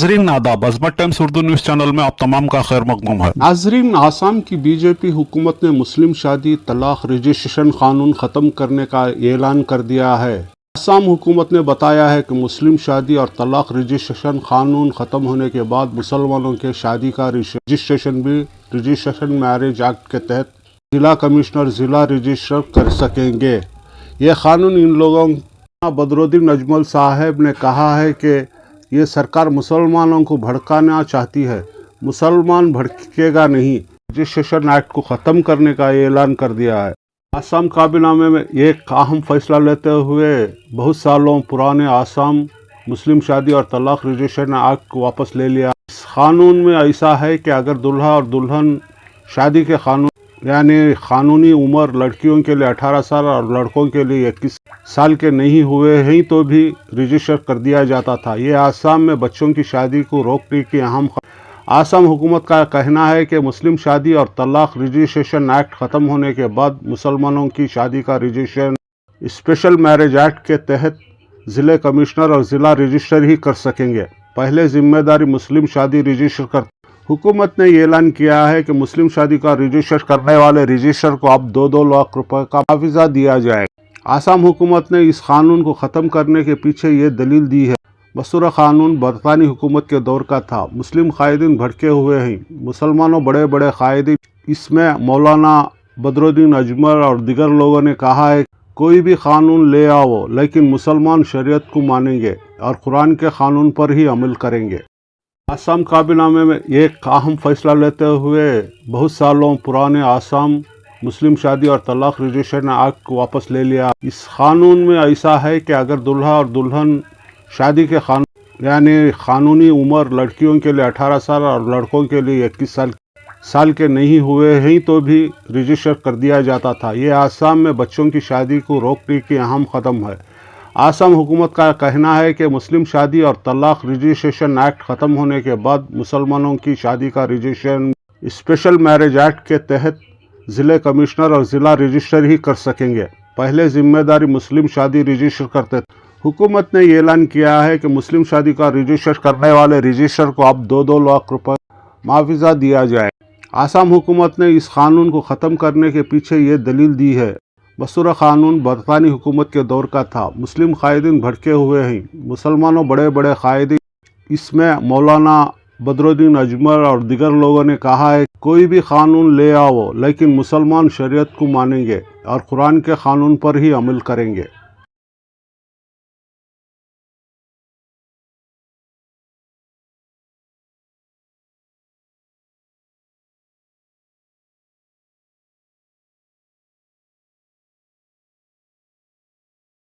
नाजरीन आदाब, अजमत times Urdu news channel में आप तमाम का खैर मकदूम है। नाजरीन, आसाम की बीजेपी हुकूमत ने मुस्लिम शादी तलाक रजिस्ट्रेशन कानून ख़त्म करने का ऐलान कर दिया है। आसाम हुकूमत ने बताया है कि मुस्लिम शादी और तलाक रजिस्ट्रेशन कानून ख़त्म होने के बाद मुसलमानों के शादी का रजिस्ट्रेशन भी रजिस्ट्रेशन मैरिज एक्ट के तहत ज़िला कमिश्नर ज़िला रजिस्टर कर सकेंगे। ये कानून इन लोगों बदरुद्दीन अजमल साहब ने कहा है कि ये सरकार मुसलमानों को भड़काना चाहती है। मुसलमान भड़केगा नहीं, रजिस्ट्रेशन एक्ट को ख़त्म करने का ऐलान कर दिया है। आसाम काबीना में एक अहम फैसला लेते हुए बहुत सालों पुराने आसाम मुस्लिम शादी और तलाक रजिस्ट्रेशन एक्ट को वापस ले लिया। इस कानून में ऐसा है कि अगर दूल्हा और दुल्हन शादी के कानून यानी कानूनी उम्र लड़कियों के लिए 18 साल और लड़कों के लिए 21 साल के नहीं हुए हैं तो भी रजिस्टर कर दिया जाता था। ये आसाम में बच्चों की शादी को रोकने की अहम आसाम हुकूमत का कहना है कि मुस्लिम शादी और तलाक रजिस्ट्रेशन एक्ट ख़त्म होने के बाद मुसलमानों की शादी का रजिस्ट्रेशन स्पेशल मैरिज एक्ट के तहत ज़िले कमिश्नर और ज़िला रजिस्टर ही कर सकेंगे। पहले जिम्मेदारी मुस्लिम शादी रजिस्टर कर हुकूमत ने ऐलान किया है कि मुस्लिम शादी का रजिस्टर करने वाले रजिस्टर को अब 2-2 लाख रुपए का मुआवजा दिया जाए। आसाम हुकूमत ने इस कानून को ख़त्म करने के पीछे ये दलील दी है। मसूरा कानून बरतानी हुकूमत के दौर का था। मुस्लिम कायदीन भड़के हुए हैं। मुसलमानों बड़े बड़े कायदीन, इसमें मौलाना बदरुद्दीन अजमल और दिगर लोगों ने कहा है कोई भी कानून ले आओ लेकिन मुसलमान शरीयत को मानेंगे और कुरान के कानून पर ही अमल करेंगे। आसाम काबीना में एक अहम फैसला लेते हुए बहुत सालों पुराने आसाम मुस्लिम शादी और तलाक रजिस्ट्रेशन एक्ट को वापस ले लिया। इस कानून में ऐसा है कि अगर दूल्हा और दुल्हन शादी के कानून यानी कानूनी उम्र लड़कियों के लिए 18 साल और लड़कों के लिए 21 साल के नहीं हुए हैं तो भी रजिस्टर कर दिया जाता था। ये आसाम में बच्चों की शादी को रोकने की अहम कदम है। आसाम हुकूमत का कहना है कि मुस्लिम शादी और तलाक रजिस्ट्रेशन एक्ट ख़त्म होने के बाद मुसलमानों की शादी का रजिस्ट्रेशन स्पेशल मैरिज एक्ट के तहत ज़िले कमिश्नर और ज़िला रजिस्टर ही कर सकेंगे। पहले जिम्मेदारी मुस्लिम शादी रजिस्टर करते थे। हुकूमत ने ऐलान किया है कि मुस्लिम शादी का रजिस्टर करने वाले रजिस्टर को अब 2-2 लाख रुपए मुआवजा दिया जाए। आसाम हुकूमत ने इस कानून को ख़त्म करने के पीछे ये दलील दी है। मसूरा कानून बरतानी हुकूमत के दौर का था। मुस्लिम कायदीन भड़के हुए हैं। मुसलमानों बड़े बड़े कायदीन, इसमें मौलाना बदरुद्दीन अजमल और दिगर लोगों ने कहा है कोई भी कानून ले आओ लेकिन मुसलमान शरीयत को मानेंगे और कुरान के कानून पर ही अमल करेंगे।